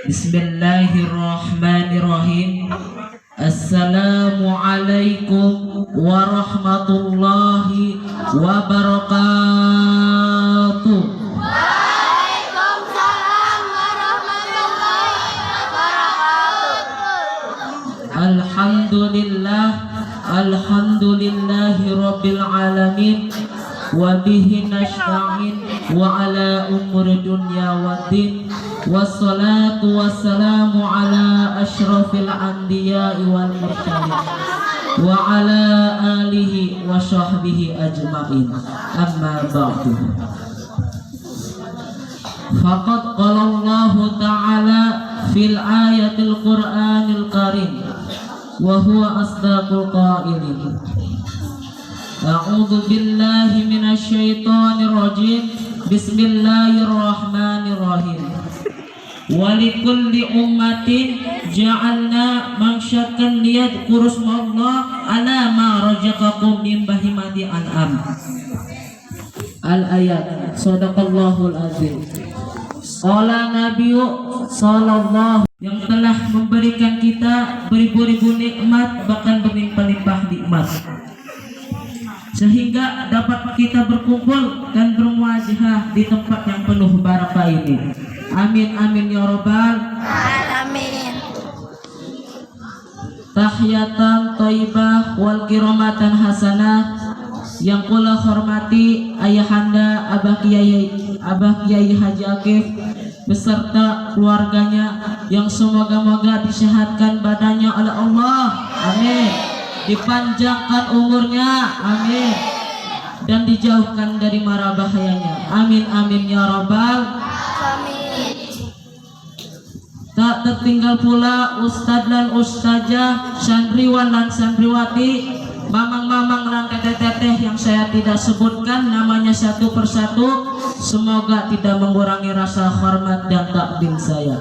Bismillahirrahmanirrahim. Assalamualaikum warahmatullahi wabarakatuh. Waalaikumsalam warahmatullahi wabarakatuh. Alhamdulillahi rabbil alamin. Wa bihi nasta'in wa ala umuri dunya waddin. Wassalatu wassalamu ala asyrafil anbiya'i wal mursalin wa ala alihi wa sahbihi ajma'in. Amma ba'du. Faqad qala Allah ta'ala fil ayatil Qur'anil Karim wa huwa asdaqul qailin. A'udzu billahi minasy syaithanir rajim. Bismillahirrahmanirrahim. Walikulli ummatin ja'alna mansyakan liyadhkuru smallah ala ma razaqakum min bahimati an'am. Al-ayat. Shadaqallahul azim. Qala Nabiyyu sallallahu, yang telah memberikan kita beribu-ribu nikmat, bahkan berlimpah-limpah nikmat, sehingga dapat kita berkumpul dan bermuajahah di tempat yang penuh barakah ini. Amin amin ya rabbal Alamin. Tahiyatan thayyibah wal kiramatan hasanah. Yang kula hormati ayahanda Abah Kiai Haji Akif beserta keluarganya, yang semoga-moga disehatkan badannya oleh Allah, amin, dipanjangkan umurnya, amin, dan dijauhkan dari mara bahayanya, amin amin ya rabbal. Tak tertinggal pula ustadz dan ustazah, santriwan dan santriwati, mamang-mamang dan teteh-teteh yang saya tidak sebutkan namanya satu persatu. Semoga tidak mengurangi rasa hormat dan takdim saya.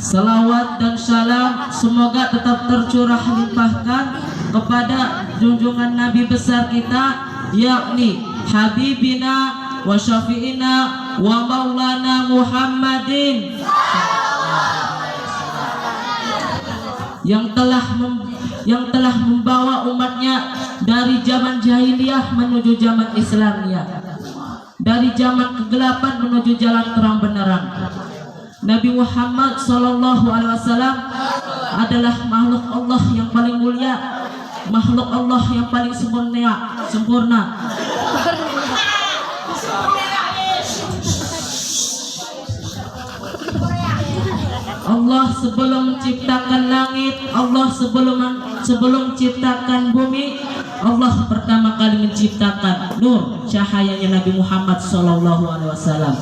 Salawat dan salam semoga tetap tercurah limpahkan kepada junjungan Nabi besar kita, yakni Habibina wa syafi'ina wa maulana Muhammadin, yang telah membawa umatnya dari zaman jahiliyah menuju zaman Islamiyah, dari zaman kegelapan menuju jalan terang benderang. Nabi Muhammad sallallahu alaihi wasallam adalah makhluk Allah yang paling mulia, makhluk Allah yang paling sempurna. Allah sebelum menciptakan langit, Allah sebelum menciptakan bumi, Allah pertama kali menciptakan nur, cahayanya Nabi Muhammad sallallahu alaihi wasallam.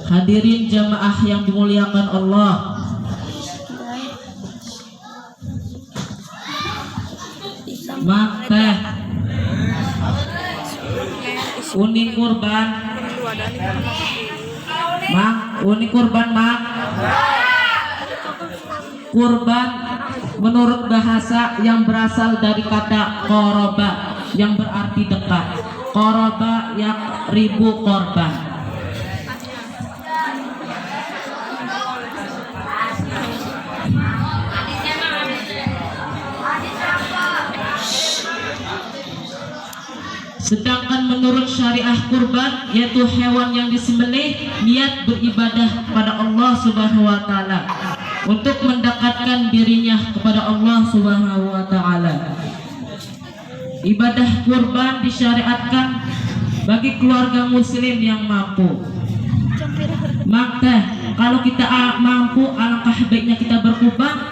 Hadirin jamaah yang dimuliakan Allah, maka uni kurban, uni kurban, kurban menurut bahasa yang berasal dari kata qoroba yang berarti dekat. Qoroba yang ribu korban. Sedangkan menurut syariah kurban, yaitu hewan yang disembelih niat beribadah kepada Allah Subhanahu wa taala, untuk mendekatkan dirinya kepada Allah Subhanahu wa taala. Ibadah kurban disyariatkan bagi keluarga muslim yang mampu. Maka kalau kita mampu, alangkah baiknya kita berkurban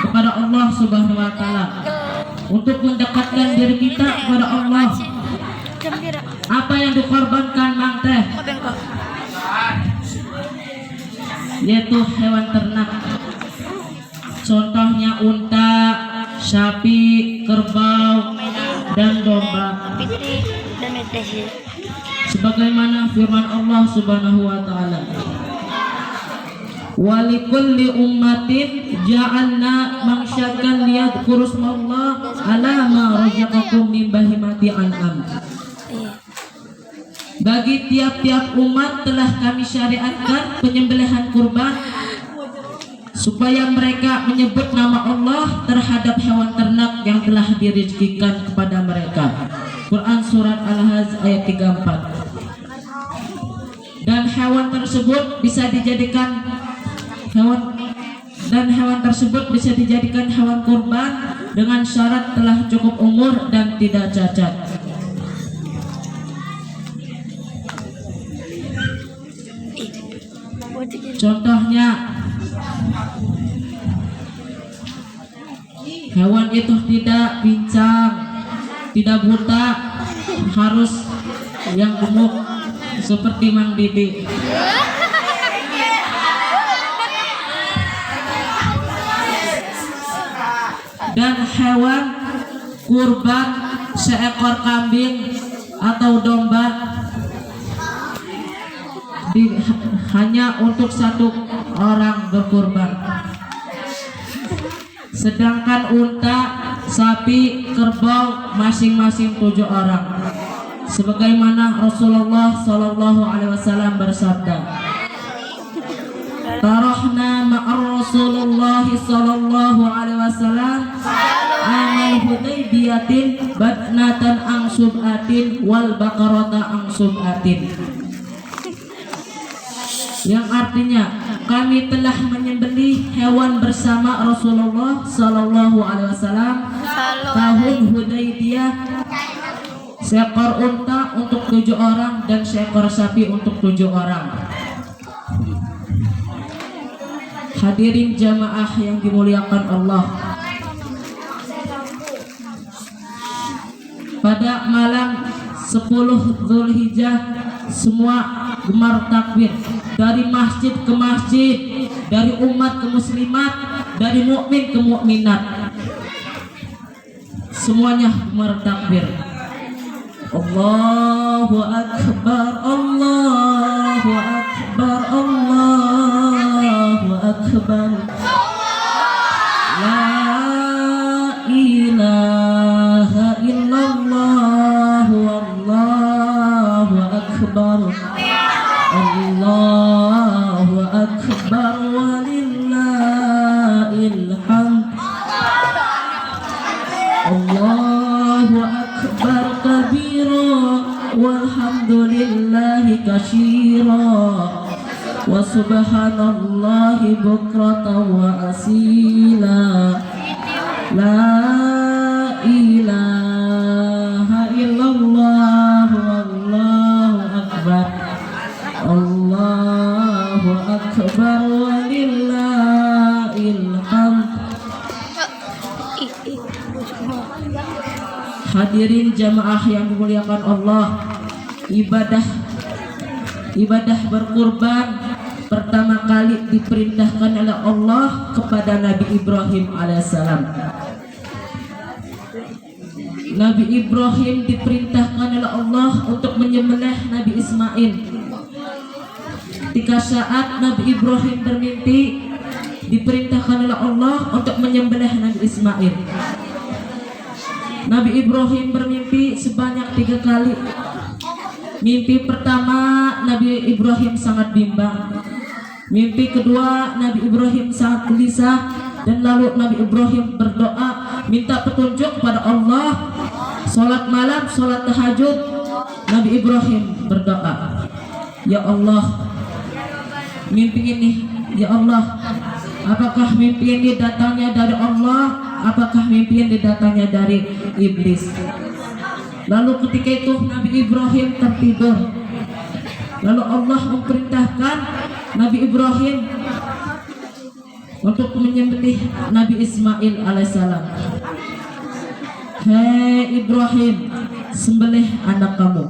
kepada Allah Subhanahu wa taala untuk mendekatkan diri kita kepada Allah. Apa yang dikorbankan Mang Teh? Yaitu hewan ternak. Contohnya unta, sapi, kerbau, dan domba. Sebagaimana firman Allah Subhanahu wa taala, walikulli ummatin ja'alna mangsyakan liyadhkuru smallah ala ma razaqakum min bahimati an'am. Bagi tiap-tiap umat telah kami syariatkan penyembelihan kurban supaya mereka menyebut nama Allah terhadap hewan ternak yang telah direzekikan kepada mereka. Quran surat Al-Hajj ayat 34. Dan hewan tersebut bisa dijadikan hewan kurban dengan syarat telah cukup umur dan tidak cacat. Contohnya, hewan itu tidak pincang, tidak buta, harus yang gemuk seperti Mang Didi. Dan hewan kurban seekor kambing atau domba hanya untuk satu orang berkurban. Sedangkan unta, sapi, kerbau masing-masing 7 orang. Sebagaimana Rasulullah Shallallahu Alaihi Wasallam bersabda, "Tarahna ma'ar Rasulullah Shallallahu Alaihi Wasallam amal Hudaybiyatin badnatan ang sub'atin wal bakarata ang sub'atin." Yang artinya kami telah menyembelih hewan bersama Rasulullah Shallallahu Alaihi Wasallam tahun Hudaybiyah, seekor unta untuk 7 orang dan seekor sapi untuk 7 orang. Hadirin jamaah yang dimuliakan Allah, pada malam 10 Zulhijjah semua gemar takbir, dari masjid ke masjid, dari umat ke muslimat, dari mukmin ke mukminat, semuanya gemar takbir. Allahu Akbar, Allahu Akbar, Allahu Akbar. La ilaha illallah, Wallahu Akbar, Allahu Akbar, walillahil hamd. Allahu Akbar kabira, walhamdulillahi katsira, wa subhanallahi bukratan wa asila. La ilaha illallah, wallahu akbar, Allahu akbar, walillahil hamd. Hadirin jamaah yang dimuliakan Allah, ibadah berkurban pertama kali diperintahkan oleh Allah kepada Nabi Ibrahim alaihissalam. Nabi Ibrahim diperintahkan oleh Allah untuk menyembelih Nabi Ismail. Ketika saat Nabi Ibrahim bermimpi, diperintahkan oleh Allah untuk menyembelih Nabi Ismail. Nabi Ibrahim bermimpi sebanyak 3 kali. Mimpi pertama, Nabi Ibrahim sangat bimbang. Mimpi kedua, Nabi Ibrahim sangat gelisah. Dan lalu Nabi Ibrahim berdoa, minta petunjuk pada Allah. Sholat malam, sholat tahajud, Nabi Ibrahim berdoa, ya Allah, mimpi ini, ya Allah, apakah mimpi ini datangnya dari Allah, apakah mimpi ini datangnya dari iblis? Lalu ketika itu Nabi Ibrahim tertidur. Lalu Allah memerintahkan Nabi Ibrahim untuk menyembelih Nabi Ismail alaihissalam. Hei Ibrahim, sembelih anak kamu.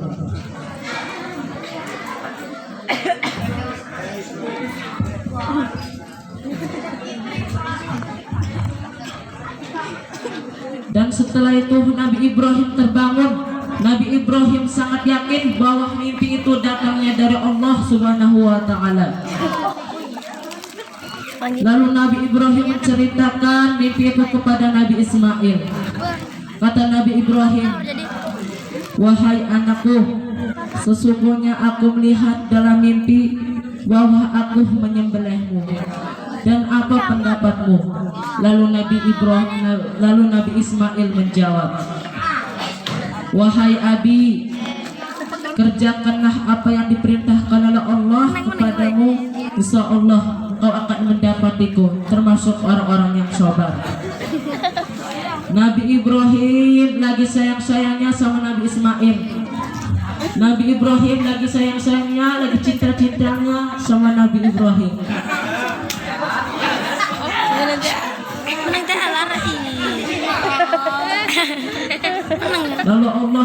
Dan setelah itu Nabi Ibrahim terbangun. Nabi Ibrahim sangat yakin bahwa mimpi itu datangnya dari Allah Subhanahu wa Ta'ala. Lalu Nabi Ibrahim menceritakan mimpi itu kepada Nabi Ismail. Kata Nabi Ibrahim, wahai anakku, sesungguhnya aku melihat dalam mimpi bahwa aku menyembelihmu. Dan apa pendapatmu? Lalu Nabi Ismail menjawab, wahai abi, kerjakanlah apa yang diperintahkan oleh Allah kepadamu, insya Allah engkau akan mendapatiku termasuk orang-orang yang sabar. Nabi Ibrahim lagi sayang-sayangnya sama Nabi Ismail. Nabi Ibrahim lagi sayang-sayangnya, lagi cinta-cintanya sama Nabi Ibrahim. Lalu Allah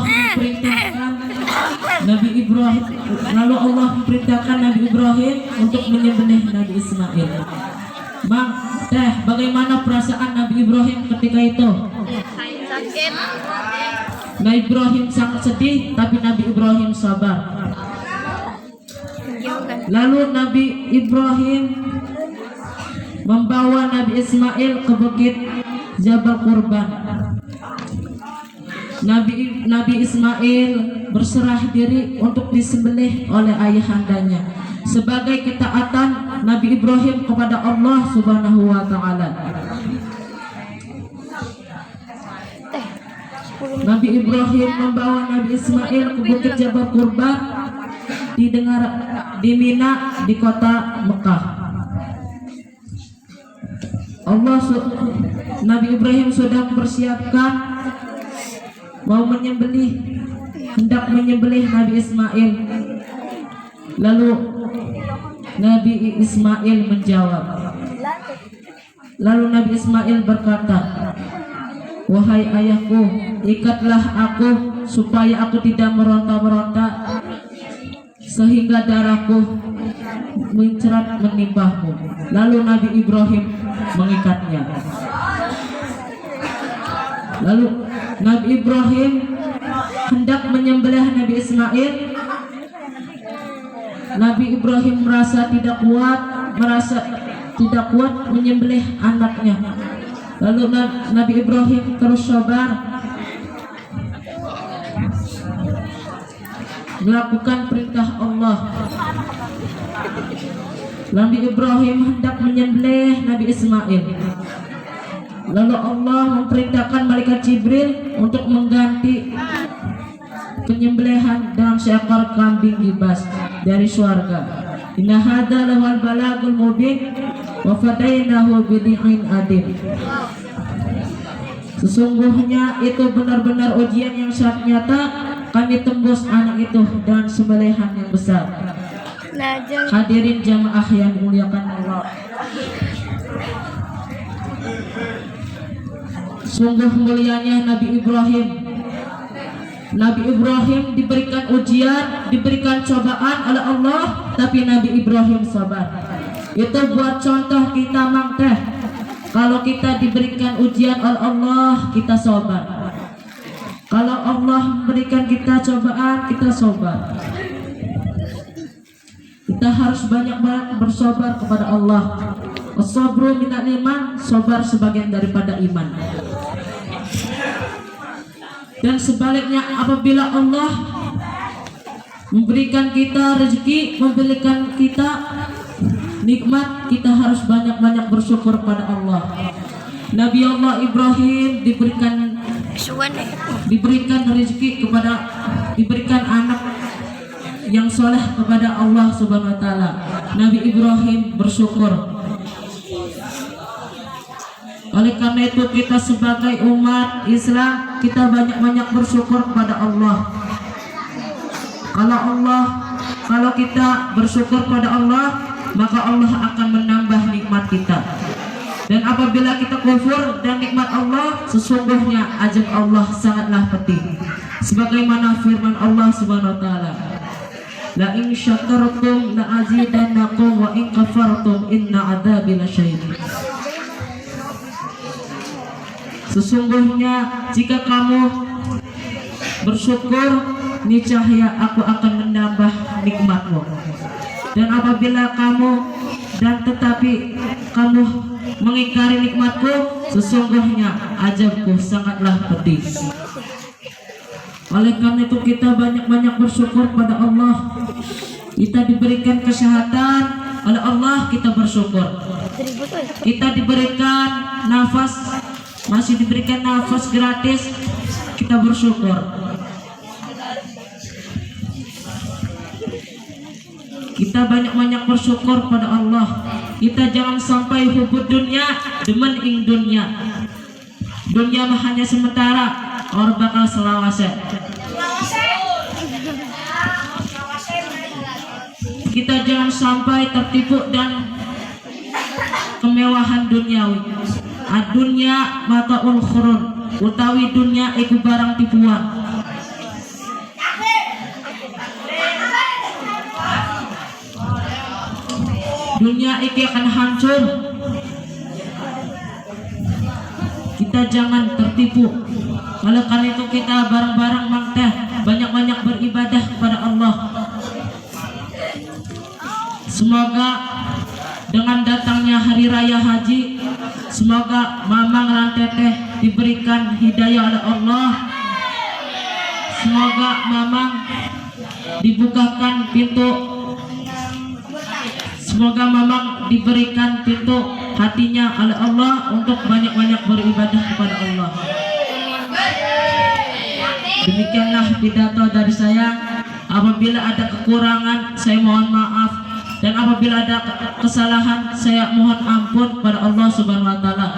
memerintahkan Nabi Ibrahim untuk menyembelih Nabi Ismail. Bang, bagaimana perasaan Nabi Ibrahim ketika itu? Nabi Ibrahim sangat sedih, tapi Nabi Ibrahim sabar. Lalu Nabi Ibrahim membawa Nabi Ismail ke bukit Jabal Qurban. Nabi Ismail berserah diri untuk disembelih oleh ayahandanya sebagai ketaatan Nabi Ibrahim kepada Allah Subhanahu wa taala. Nabi Ibrahim membawa Nabi Ismail ke bukit Jabal Qurban di Mina di kota Mekah. Nabi Ibrahim sudah mempersiapkan mau hendak menyembelih Nabi Ismail. Lalu Nabi Ismail menjawab. Lalu Nabi Ismail berkata, wahai ayahku, ikatlah aku supaya aku tidak meronta-meronta sehingga darahku mencerat menimpahmu. Lalu Nabi Ibrahim mengikatnya. Lalu Nabi Ibrahim hendak menyembelih Nabi Ismail. Nabi Ibrahim merasa tidak kuat menyembelih anaknya. Lalu Nabi Ibrahim terus sabar melakukan perintah Allah. Nabi Ibrahim hendak menyembelih Nabi Ismail. Lalu Allah memerintahkan malaikat Jibril untuk mengganti penyembelihan dalam seekor kambing gibas dari surga. Inna hadza lawal balagul mubin wa fadainahu bid'in adim. Sesungguhnya itu benar-benar ujian yang sangat nyata. Kami tembus anak itu dan sembelihan yang besar. Hadirin jamaah yang dimuliakan Allah, sungguh mulianya Nabi Ibrahim. Nabi Ibrahim diberikan ujian, diberikan cobaan oleh Allah, tapi Nabi Ibrahim sabar. Itu buat contoh kita mang teh. Kalau kita diberikan ujian oleh Allah, kita sabar. Kalau Allah memberikan kita cobaan, kita sabar. Kita harus banyak-banyak bersabar kepada Allah. As-sabru minal iman, sabar sebagian daripada iman. Dan sebaliknya, apabila Allah memberikan kita rezeki, memberikan kita nikmat, kita harus banyak-banyak bersyukur pada Allah. Nabi Allah Ibrahim diberikan rezeki diberikan anak yang soleh kepada Allah Subhanahu wa taala. Nabi Ibrahim bersyukur. Oleh karena itu kita sebagai umat Islam, kita banyak-banyak bersyukur kepada Allah. Kalau kita bersyukur pada Allah, maka Allah akan menambah nikmat kita. Dan apabila kita kufur dan nikmat Allah, sesungguhnya ajab Allah sangatlah pedih. Sebagaimana firman Allah Subhanahu wa taala, la in syakartum la azidannakum wa in kafartum inna adzabi lasyadid. Sesungguhnya jika kamu bersyukur, niscaya aku akan menambah nikmatmu. Dan apabila kamu mengingkari nikmatku, sesungguhnya azabku sangatlah pedih. Oleh karena itu kita banyak-banyak bersyukur pada Allah. Kita diberikan kesehatan oleh Allah, kita bersyukur. Kita diberikan nafas, masih diberikan nafas gratis, kita bersyukur. Kita banyak-banyak bersyukur pada Allah. Kita jangan sampai hubud dunia, demen ing dunia. Dunia mah hanya sementara, orang bakal selawase. Kita jangan sampai tertipu dan kemewahan duniawi. Dunia mataul khurun, utawi dunia iku barang tipuan. Dunia iki akan hancur. Kita jangan tertipu. Oleh karena itu kita bareng-bareng mangteh banyak-banyak beribadah kepada Allah. Semoga dengan datangnya hari raya haji, semoga mamang lan teteh diberikan hidayah oleh Allah. Semoga mamang dibukakan pintu. Semoga mamang diberikan pintu hatinya oleh Allah untuk banyak-banyak beribadah kepada Allah. Demikianlah pidato dari saya. Apabila ada kekurangan, saya mohon maaf, dan apabila ada kesalahan, saya mohon ampun kepada Allah Subhanahu wa taala.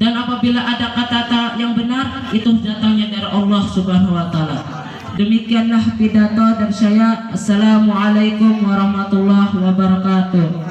Dan apabila ada kata-kata yang benar, itu datangnya dari Allah Subhanahu wa taala. Demikianlah pidato dari saya. Assalamualaikum warahmatullahi wabarakatuh.